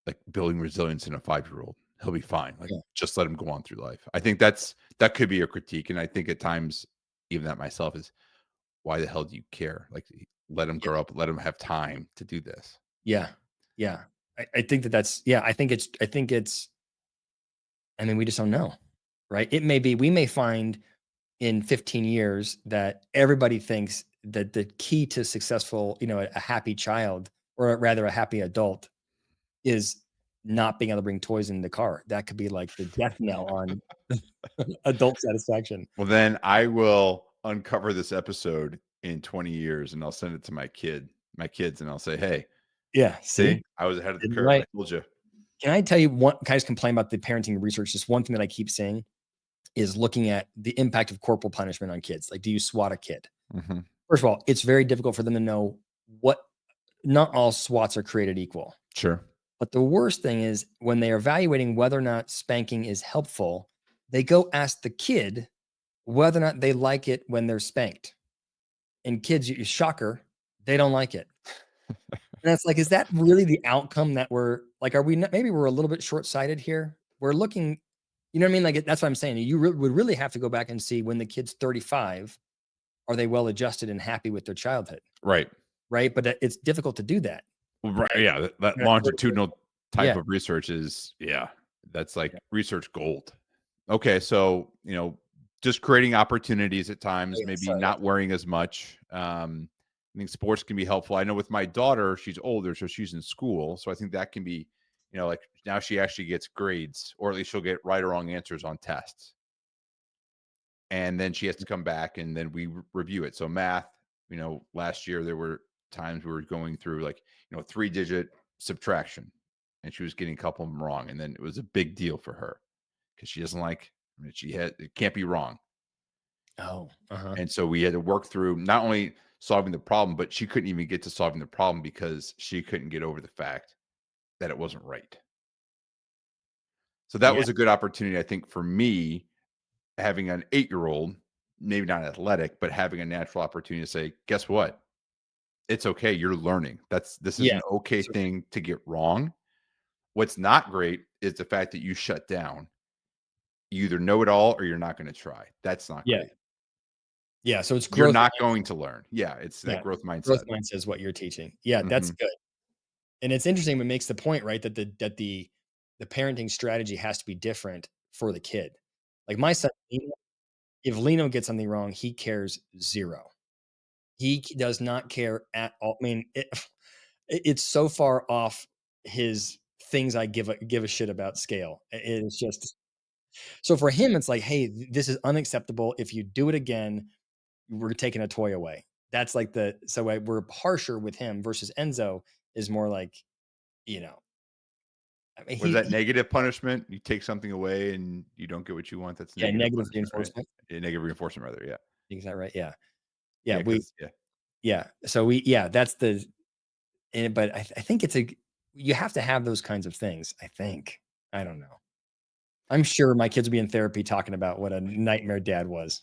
like building resilience in a 5-year old? He'll be fine. Like, Yeah, just let him go on through life. I think that could be a critique, and I think at times even that myself is why the hell do you care? Like, let him yeah, grow up, let him have time to do this. yeah, yeah. I think that's yeah, I mean, we just don't know, right? It may be we may find in 15 years that everybody thinks that the key to successful, a happy child, or rather a happy adult, is not being able to bring toys in the car. That could be like the death knell on adult satisfaction. Well, then I will uncover this episode in 20 years and I'll send it to my kids, and I'll say, "Hey, Yeah, see? see, I was ahead of the Did curve. I right. told you." Can I tell you one can I just complain about the parenting research? Just one thing that I keep saying is looking at the impact of corporal punishment on kids. Like, do you swat a kid? Mhm. First of all, it's very difficult for them to know what not all swats are created equal. Sure. But the worst thing is when they are evaluating whether or not spanking is helpful, they go ask the kid whether or not they like it when they're spanked. And kids, shocker, they don't like it. And it's like, is that really the outcome that we're like? Are we not, maybe we're a little bit short sighted here? We're looking, you know what I mean? Like, that's what I'm saying. You would really have to go back and see when the kid's 35, are they well adjusted and happy with their childhood? Right. Right. But it's difficult to do that. Well, When right, I, yeah, that when I first, longitudinal type yeah. of research is that's like Yeah. research gold. Okay, so, just creating opportunities at Oh, times, yeah. maybe Sorry. Yeah. not worrying as much. I think sports can be helpful. I know with my daughter, she's older, so she's in school, so I think that can be, like now she actually gets grades, or at least she'll get right or wrong answers on tests. And then she has to come back and then we review it. So math, last year there were times we were going through like, 3-digit subtraction and she was getting a couple of them wrong. And then it was a big deal for her because she doesn't like, I mean, it can't be wrong. Oh, uh-huh. And so we had to work through not only solving the problem, but she couldn't even get to solving the problem because she couldn't get over the fact that it wasn't right. So that Yeah. was a good opportunity, I think, for me having an 8-year-old, maybe not athletic, but having a natural opportunity to say, guess what? It's okay. You're learning. This is Yeah. an okay So thing to get wrong. What's not great is the fact that you shut down. You either know it all or you're not going to try. That's not yeah. great. Yeah. So it's You're growth not mindset. going to learn. Yeah, it's that Yeah. growth Growth mindset. mindset is what you're teaching. Yeah, that's Mhm. good. And it's interesting, but makes the point, right? The parenting strategy has to be different for the kid. Like my son, if Lino gets something wrong, he cares zero. Does not care at all. I mean, it's so far off his things I give a shit about scale. It is just so for him, it's like, hey, this is unacceptable. If you do it again, we're taking a toy away. That's like we're harsher with him versus Enzo is more like, you know, I mean, Was that negative punishment? You take something away and you don't get what you want. That's yeah, negative negative punishment, right? reinforcement. Yeah, negative reinforcement, rather. Yeah. Is that right? Yeah. Yeah. Yeah. Cause, yeah. Yeah. So that's but I think you have to have those kinds of things. I think. I don't know. I'm sure my kids will be in therapy talking about what a nightmare dad was.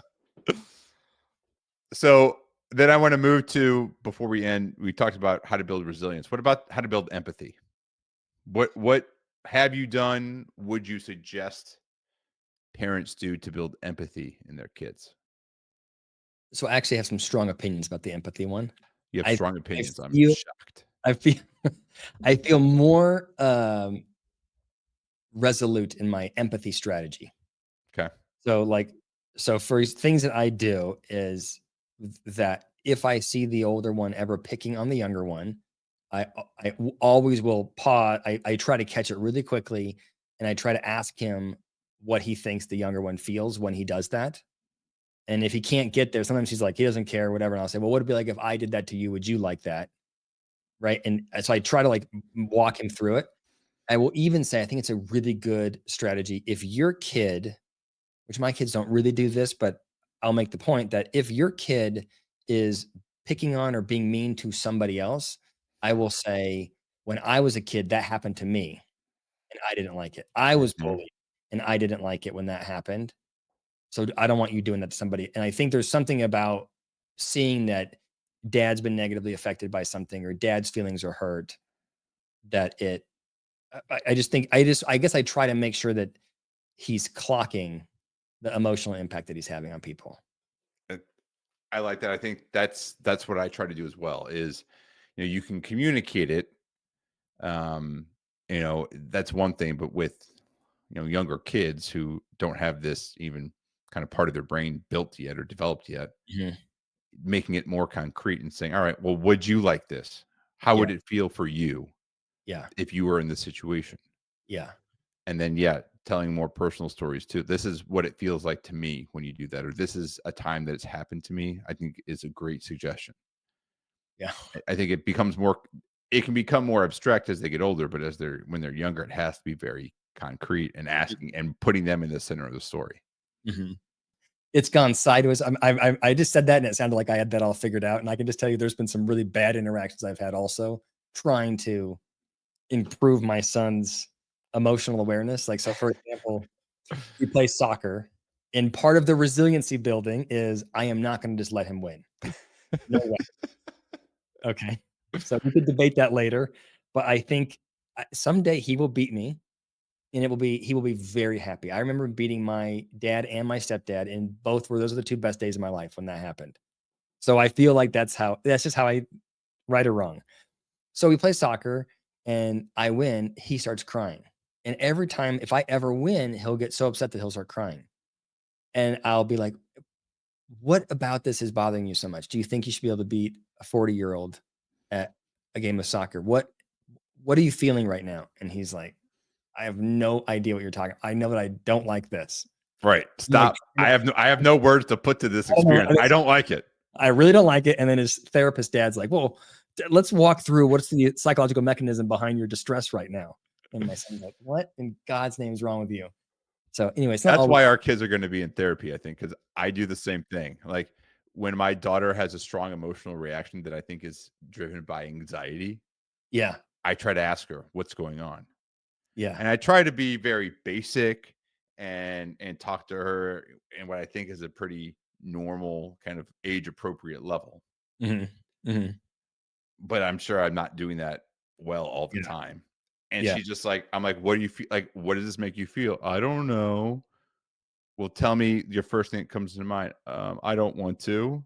So then I want to move to before we end, we talked about how to build resilience. What about how to build empathy? What have you done? Would you suggest parents do to build empathy in their kids? So I actually have some strong opinions about the empathy one. You have I strong I opinions. I'm feel shocked. I feel I feel more resolute in my empathy strategy. Okay. So like for things that I do is that if I see the older one ever picking on the younger one, always will pause. I try to catch it really quickly and I try to ask him what he thinks the younger one feels when he does that. And if he can't get there, sometimes he's like, he doesn't care, whatever. And I'll say, well, what would it be like if I did that to you? Would you like that? Right. And so I try to like walk him through it. I will even say, I think it's a really good strategy. If your kid, which my kids don't really do this, but I'll make the point that if your kid is picking on or being mean to somebody else, I will say, when I was a kid, that happened to me and I didn't like it. I was Mhm. bullied and I didn't like it when that happened. So I don't want you doing that to somebody. And I think there's something about seeing that dad's been negatively affected by something or dad's feelings are hurt that I just think I guess I try to make sure that he's clocking the emotional impact that he's having on people. Uh, I like that. I think that's what I try to do as well is, you can communicate it. Um, that's one thing, but with, younger kids who don't have this even kind of part of their brain built yet or developed yet, Mhm. making it more concrete and saying, all right, well, would you like this? How Yeah, would it feel for you yeah, if you were in this situation? yeah, And then, yeah, telling more personal stories too. This is what it feels like to me when you do that, or this is a time that it's happened to me. I think is a great suggestion. yeah. I think it can become more abstract as they get older, but when they're younger, it has to be very concrete and asking and putting them in the center of the story. Mhm. It's gone sideways. I just said that and it sounded like I had that all figured out, and I can just tell you there's been some really bad interactions I've had also trying to improve my son's emotional awareness. Like, so for example, we play soccer, and part of the resiliency building is I am not gonna just let him win. No way. Okay. So we could debate that later, but I think, someday he will beat me, and he will be very happy. I remember beating my dad and my stepdad, and both were those are the 2 best days of my life when that happened. So I feel like that's just how I right or wrong. So we play soccer and I win, he starts crying. And every time if I ever win, he'll get so upset that he'll start crying. And I'll be like, "What about this is bothering you so much? Do you think you should be able to beat a 40-year-old at a game of soccer? What are you feeling right now?" And he's like, "I have no idea what you're talking. I know that I don't like this." Right. I'm like, Stop. I have no words to put to this I don't know. experience. I don't like it. I really don't like it. And then his therapist dad's like, "Well, let's walk through what's the psychological mechanism behind your distress right now." And my son's like, "What in God's name is wrong with you?" So anyway, it's not That's always why our kids are going to be in therapy, I think, because I do the same thing. Like when my daughter has a strong emotional reaction that I think is driven by anxiety, yeah, I try to ask her what's going on. yeah, And I try to be very basic and talk to her in what I think is a pretty normal kind of age appropriate level. mhm, mhm, But I'm sure I'm not doing that well all the yeah, time. And yeah, she's just like, I'm like, what do you feel like? What does this make you feel? I don't know. Well, tell me your first thing that comes to mind. I don't want to.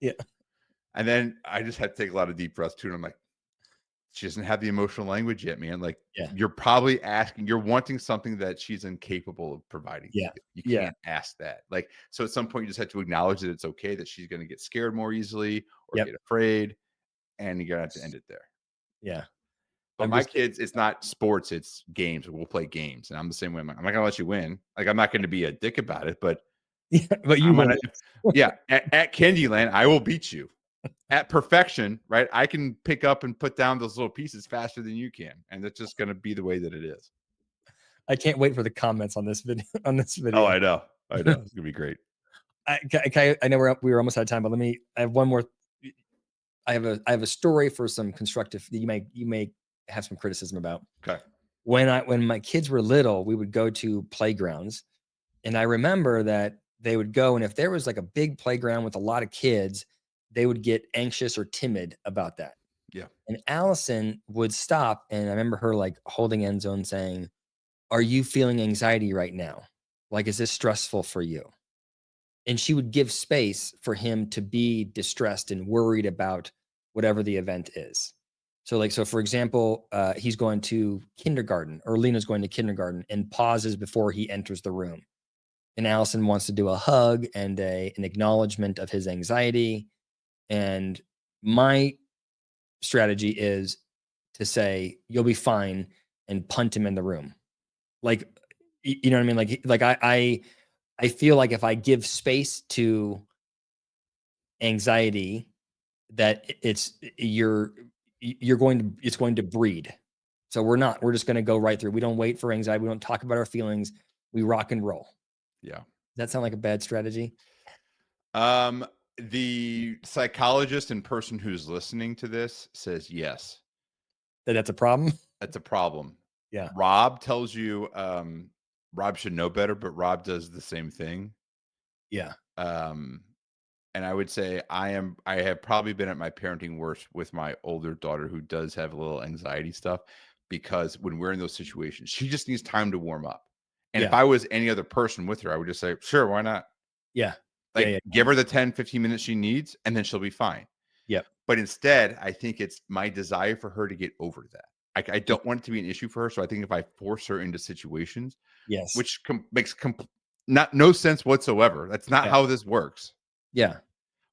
yeah, And then I just had to take a lot of deep breaths too. And I'm like, she doesn't have the emotional language yet, man. Like yeah, you're wanting something that she's incapable of providing to yeah, you. You yeah, can't ask that. Like, so at some point you just have to acknowledge that it's okay that she's going to get scared more easily or yep, get afraid. And you're going to have to end it there. yeah. But I'm my just kids, it's not sports, it's games. We'll play games. And I'm the same way. I'm not going to let you win. Like, I'm not going to be a dick about it, but yeah, but you I'm will. going to, yeah, at Candyland, I will beat you. At perfection, right? I can pick up and put down those little pieces faster than you can, and that's just going to be the way that it is. I can't wait for the comments on this video on this Oh, video. I know, it's gonna be great. I know we were almost out of time, but let me I have one more. I have a story for some constructive that you may have some criticism about. Okay, When my kids were little, we would go to playgrounds, and I remember that they would go, and if there was like a big playground with a lot of kids, they would get anxious or timid about that. yeah, And Allison would stop, and I remember her like holding end zone saying, "Are you feeling anxiety right now? Like, is this stressful for you?" And she would give space for him to be distressed and worried about whatever the event is. So for example, he's going to kindergarten or Lena's going to kindergarten and pauses before he enters the room. And Allison wants to do a hug and an acknowledgement of his anxiety. And my strategy is to say, "You'll be fine," and punt him in the room. Like, you know what I mean? I feel like if I give space to anxiety, that you're going to it's going to breed. So we're just going to go right through. We don't wait for anxiety. We don't talk about our feelings. We rock and roll. yeah. Does that sound like a bad strategy? Um, the psychologist and person who's listening to this says yes. That's a problem? That's a problem. Yeah. Rob tells you, Rob should know better, but Rob does the same thing. Yeah. Um, and I would say I have probably been at my parenting worst with my older daughter who does have a little anxiety stuff because when we're in those situations, she just needs time to warm up. And if Yeah. I was any other person with her, I would just say, "Sure, why not?" Yeah. Yeah, Like yeah. give her the 10, 15 minutes she needs and then she'll be fine. Yep. But instead, I think it's my desire for her to get over that. I Yeah. don't want it to be an issue for her, so I think if I force her into situations, Yes. which makes not no sense whatsoever. That's not Yeah. how this works. Yeah.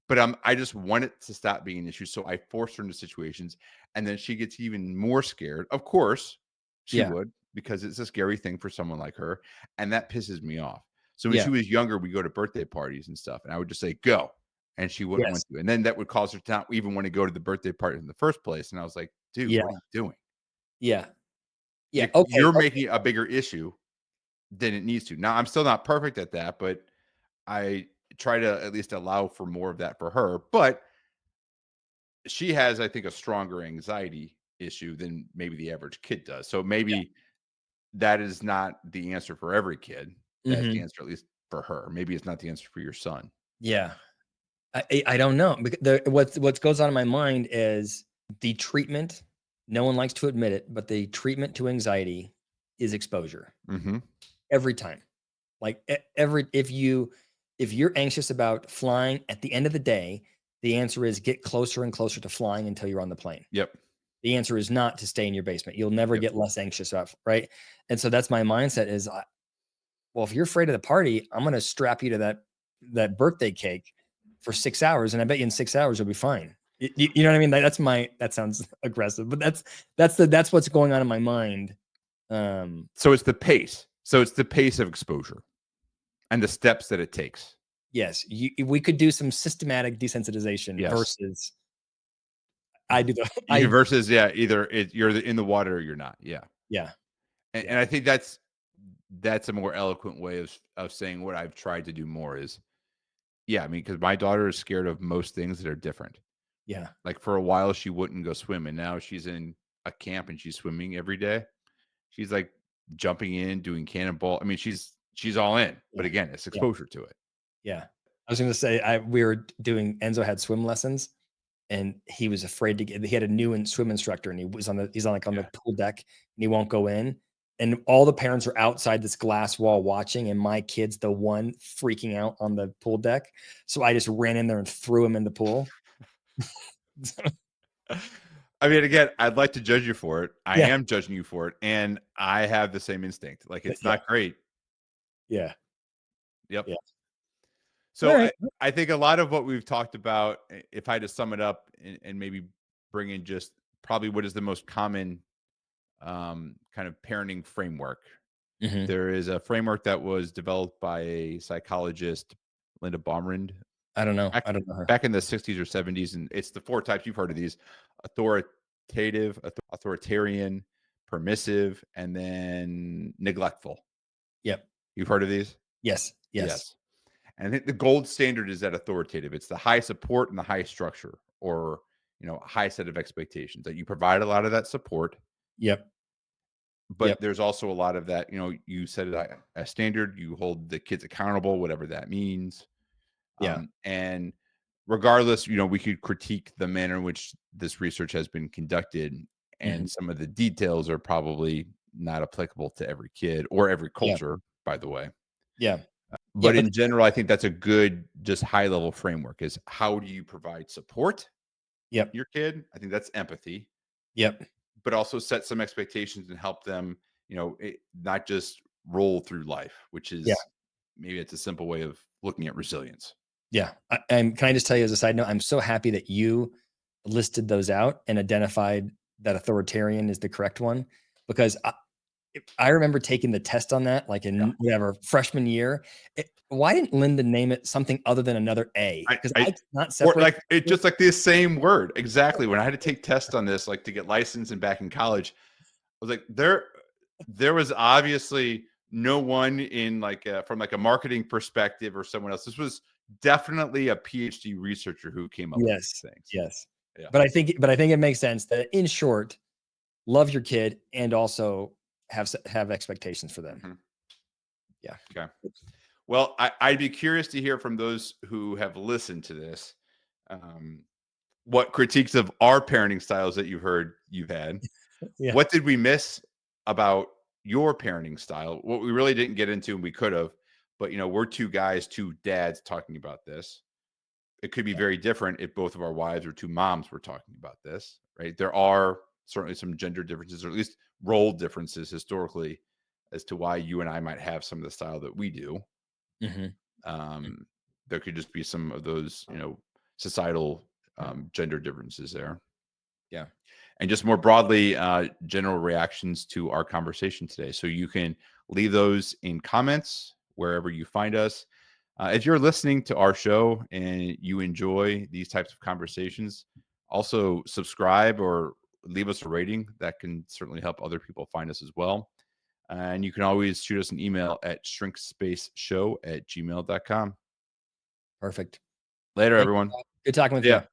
But I just want it to stop being an issue, so I force her into situations, and then she gets even more scared. Of course, she Yeah. would because it's a scary thing for someone like her, and that pisses me off. So when Yeah. she was younger, we go to birthday parties and stuff, and I would just say, "Go," and she wouldn't Yes. want to, and then that would cause her to not even want to go to the birthday party in the first place. And I was like, "Dude, Yeah. what are you doing? Yeah. Yeah. Okay. You're Okay. making a bigger issue than it needs to." Now, I'm still not perfect at that, but I try to at least allow for more of that for her. But she has, I think, a stronger anxiety issue than maybe the average kid does. So Yeah. maybe that is not the answer for every kid. That's the Mhm. answer, at least for her. Maybe it's not the answer for your son. Yeah. I don't know. What goes on in my mind is the treatment, no one likes to admit it, but the treatment to anxiety is exposure Hmm. every time. Like every if you're anxious about flying, at the end of the day, the answer is get closer and closer to flying until you're on the plane. Yep. The answer is not to stay in your basement. You'll never Yep. get less anxious about, right? And so that's my mindset is, well, if you're afraid of the party, I'm going to strap you to that birthday cake for 6 hours, and I bet you in 6 hours you'll be fine. You know what I mean? That sounds aggressive, but that's what's going on in my mind. Um, So it's the pace. So it's the pace of exposure and the steps that it takes. yes, we could do some systematic desensitization Yes. versus I do the I Versus, yeah, either you're in the water or you're not. Yeah. yeah, And yeah, I think that's a more eloquent way of saying what I've tried to do more is, yeah, I mean, because my daughter is scared of most things that are different. yeah, Like, for a while, she wouldn't go swim, and now she's in a camp and she's swimming every day. She's, like, jumping in, doing cannonball. I mean, she's all in, but yeah, again, it's yeah, exposure to it. yeah. I was gonna say we were doing Enzo had swim lessons, and he was afraid to get he had a new swim instructor, and he's on, like, on the Yeah. pool deck, and he won't go in, and all the parents are outside this glass wall watching, and my kid's the one freaking out on the pool deck, so I just ran in there and threw him in the pool. I mean, again, I'd like to judge you for it. I Yeah, am judging you for it, and I have the same instinct. Like, it's yeah, not great. yeah, Yep. yeah. So Alright. I think a lot of what we've talked about, if I had to sum it up and maybe bring in just probably what is the most common kind of parenting framework. Mhm. There is a framework that was developed by a psychologist, Linda Baumrind, I don't know. back I don't know her. back in the 60s or 70s, and it's the four types you've heard of these: authoritative, authoritarian, permissive, and then neglectful. Yep. You've heard of these? Yes, yes. Yes. And I think the gold standard is that authoritative. It's the high support and the high structure, or a high set of expectations that you provide a lot of that support, Yep, but yep, there's also a lot of that. You set it a standard, you hold the kids accountable, whatever that means. yeah. And regardless, we could critique the manner in which this research has been conducted, Mhm. and some of the details are probably not applicable to every kid or every Yeah, culture, by the way. yeah. Yeah, But but in general, I think that's a good, just high level framework is how do you provide support yep, your kid? I think that's empathy, yep. but also set some expectations and help them, not just roll through life, which Yeah, is maybe it's a simple way of looking at resilience. yeah. Can I just tell you as a side note, I'm so happy that you listed those out and identified that authoritarian is the correct one because I remember taking the test on that, like, Yeah. in whatever, freshman year. Why didn't Linda name it something other than another A? Because I I could not or separate like it the 2. just like this same word. Exactly. When I had to take tests on this, like to get licensed and back in college, I was like, there was obviously no one in like from like a marketing perspective or someone else. This was definitely a PhD researcher who came up with Yes, these things. yes. Yeah. But I think it makes sense that, in short, love your kid and also have expectations for them. Mhm. Yeah. Okay. Well, I'd be curious to hear from those who have listened to this, um, what critiques of our parenting styles that you've had. Yeah. What did we miss about your parenting style? What we really didn't get into, and we could have, but we're two guys, two dads talking about this. It could be Yeah. very different if both of our wives or two moms were talking about this, right? There are certainly some gender differences, or at least role differences historically, as to why you and I might have some of the style that we do. Mhm. Um, there could just be some of those, societal gender differences there. Yeah. And just more broadly, general reactions to our conversation today. So you can leave those in comments wherever you find us. If you're listening to our show and you enjoy these types of conversations, also subscribe or leave us a rating. That can certainly help other people find us as well. And you can always shoot us an email at shrinkspaceshow@gmail.com. Perfect. Later, Thank you, everyone. Bob. Good talking with See ya. you.